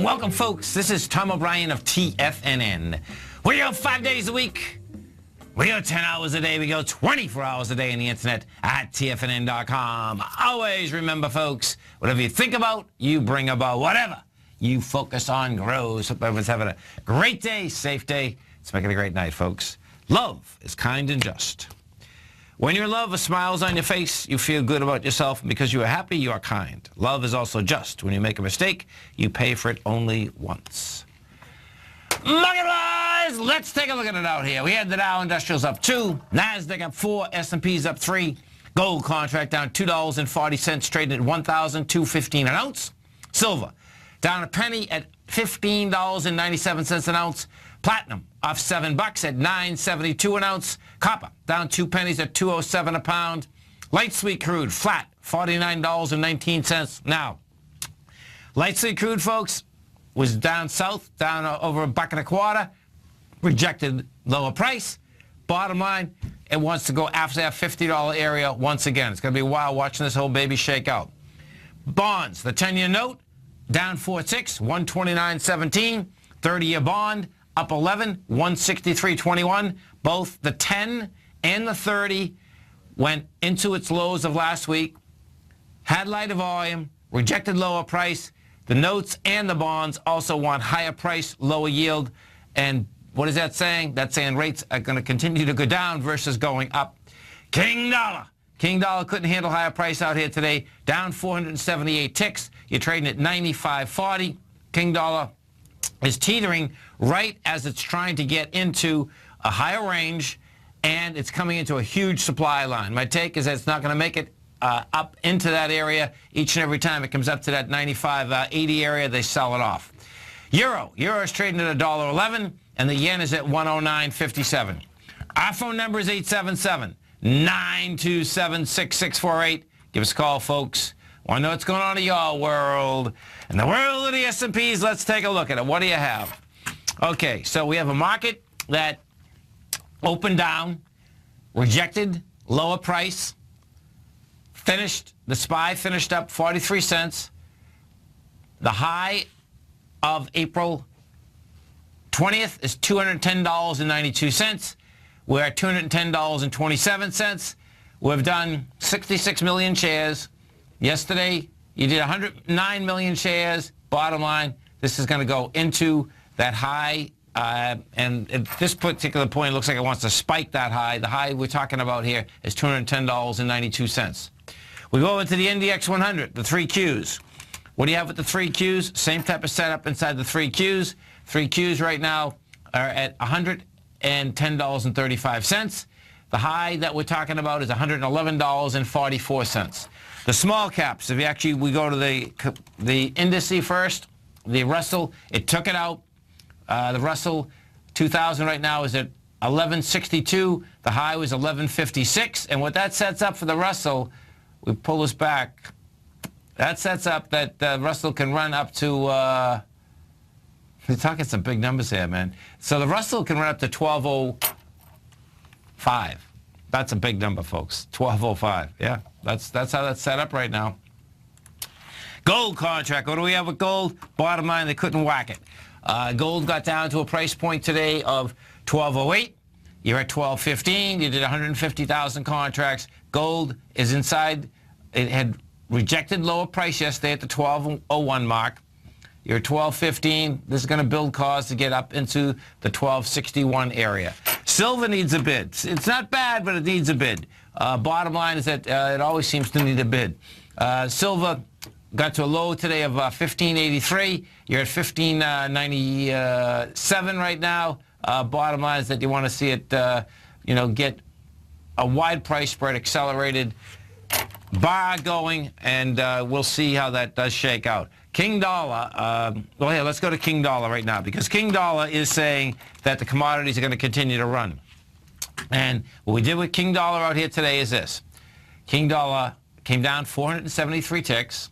Welcome, folks. This is Tom O'Brien of TFNN. We go 5 days a week. We go 10 hours a day. We go 24 hours a day on the internet at TFNN.com. Always remember, folks, whatever you think about, you bring about. Whatever you focus on grows. Hope everyone's having a great day, safe day. Let's make it a great night, folks. Love is kind and just. When you're in love, a smile's on your face. You feel good about yourself. And because you are happy, you are kind. Love is also just. When you make a mistake, you pay for it only once. Market wise, let's take a look at it out here. We had the Dow Industrials up 2, NASDAQ up 4, S&P's up 3, gold contract down $2.40, trading at $1,215 an ounce. Silver down a penny at $15.97 an ounce. Platinum off $7 at $9.72 an ounce. Copper down 2 pennies at $2.07 a pound. Light sweet crude flat, $49.19. Now, light sweet crude, folks, was down south, down over $1.25. Rejected lower price. Bottom line, it wants to go after that $50 area once again. It's going to be a while watching this whole baby shake out. Bonds, the 10-year note, down 4.6, 129.17. 30-year bond, up 11, 163.21. Both the 10 and the 30 went into its lows of last week, had lighter volume, rejected lower price. The notes and the bonds also want higher price, lower yield. And what is that saying? That's saying rates are going to continue to go down versus going up. King dollar. King dollar couldn't handle higher price out here today. Down 478 ticks. You're trading at 95.40. King dollar is teetering right as it's trying to get into a higher range, and it's coming into a huge supply line. My take is that it's not going to make it up into that area. Each and every time it comes up to that 95.80 area, they sell it off. Euro is trading at $1.11, and the yen is at 109.57. Our phone number is 877-927-6648. Give us a call, folks. Want to know what's going on in your world? In the world of the S&Ps, let's take a look at it. What do you have? Okay, so we have a market that opened down, rejected lower price, finished, the SPY finished up 43 cents. The high of April 20th is $210.92. We're at $210.27. We've done 66 million shares. Yesterday, you did 109 million shares. Bottom line, this is going to go into that high. And at this particular point, it looks like it wants to spike that high. The high we're talking about here is $210.92. We go into the NDX 100, the 3 Qs. What do you have with the 3 Qs? Same type of setup inside the 3 Qs. 3 Qs right now are at $110.35. The high that we're talking about is $111.44. The small caps, if you actually, we go to the indice first, the Russell, it took it out. The Russell 2000 right now is at 1162. The high was 1156. And what that sets up for the Russell, we pull this back, that sets up that Russell can run up to, we're talking some big numbers here, man. So the Russell can run up to 1205. That's a big number, folks. 1205. Yeah, that's how that's set up right now. Gold contract. What do we have with gold? Bottom line, they couldn't whack it. Gold got down to a price point today of 1208. You're at 1215. You did 150,000 contracts. Gold is inside. It had rejected lower price yesterday at the 1201 mark. You're at 1215. This is going to build cause to get up into the 1261 area. Silver needs a bid. It's not bad, but it needs a bid. Bottom line is that it always seems to need a bid. Silver got to a low today of 1583. You're at 1597 right now. Bottom line is that you want to see it, get a wide price spread, accelerated bar going, and we'll see how that does shake out. King dollar, well, yeah, let's go to King dollar right now, because King dollar is saying that the commodities are going to continue to run. And what we did with King dollar out here today is this. King dollar came down 473 ticks.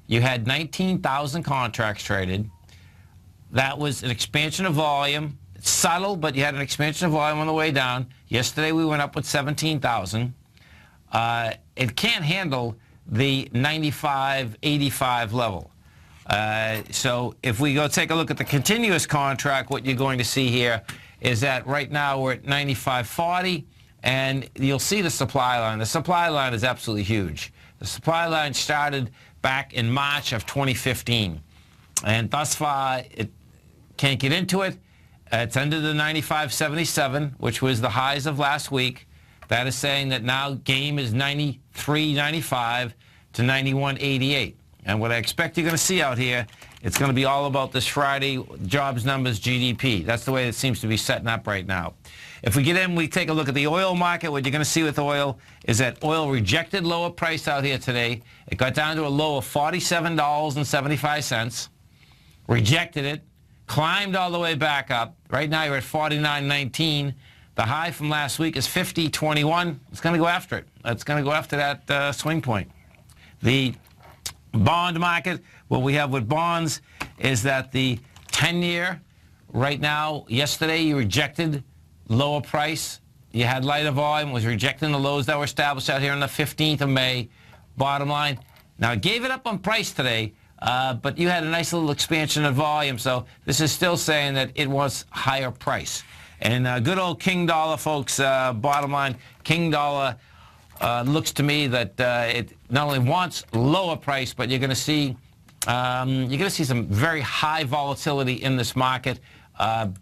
You had 19,000 contracts traded. That was an expansion of volume. It's subtle, but you had an expansion of volume on the way down. Yesterday we went up with 17,000. It can't handle the 95.85 level. So if we go take a look at the continuous contract, what you're going to see here is that right now we're at 95.40, and you'll see the supply line. The supply line is absolutely huge. The supply line started back in March of 2015, and thus far it can't get into it. It's under the 95.77, which was the highs of last week. That is saying that now game is 93.95 to 91.88. And what I expect you're going to see out here, it's going to be all about this Friday jobs numbers, GDP. That's the way it seems to be setting up right now. If we get in, we take a look at the oil market. What you're going to see with oil is that oil rejected lower price out here today. It got down to a low of $47.75. Rejected it. Climbed all the way back up. Right now you're at $49.19. The high from last week is $50.21. It's going to go after it. It's going to go after that swing point. The bond market, what we have with bonds is that the 10-year right now, yesterday you rejected lower price. You had lighter volume, was rejecting the lows that were established out here on the 15th of May. Bottom line, now it gave it up on price today, but you had a nice little expansion of volume, so this is still saying that it was higher price. And good old King Dollar, folks, bottom line, King Dollar looks to me that it not only wants lower price, but you're going to see some very high volatility in this market,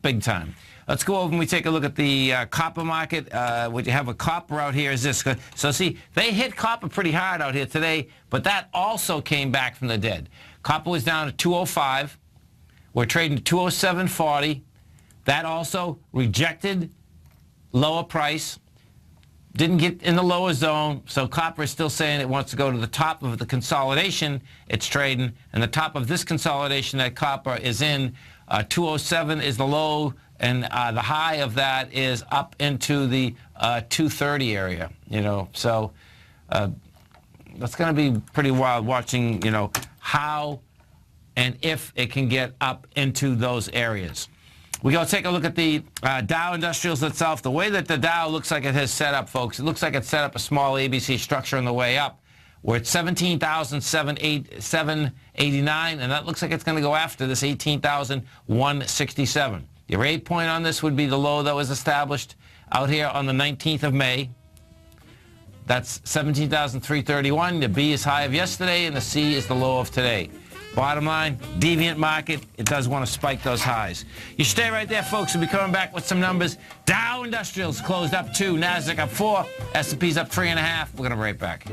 big time. Let's go over and we take a look at the copper market. What you have with copper out here is this. So see, they hit copper pretty hard out here today, but that also came back from the dead. Copper was down to 205. We're trading 207.40. That also rejected lower price. Didn't get in the lower zone, so copper is still saying it wants to go to the top of the consolidation it's trading, and the top of this consolidation that copper is in, 207 is the low, and the high of that is up into the 230 area, so that's going to be pretty wild watching, how and if it can get up into those areas. We go take a look at the Dow Industrials itself. The way that the Dow looks like it has set up, folks, it looks like it's set up a small ABC structure on the way up. We're at 17,789, and that looks like it's going to go after this 18,167. Your 8 point on this would be the low that was established out here on the 19th of May. That's 17,331. The B is high of yesterday, and the C is the low of today. Bottom line, deviant market, it does want to spike those highs. You stay right there, folks. We'll be coming back with some numbers. Dow Industrials closed up 2, NASDAQ up 4, S&P's up 3.5. We're going to be right back.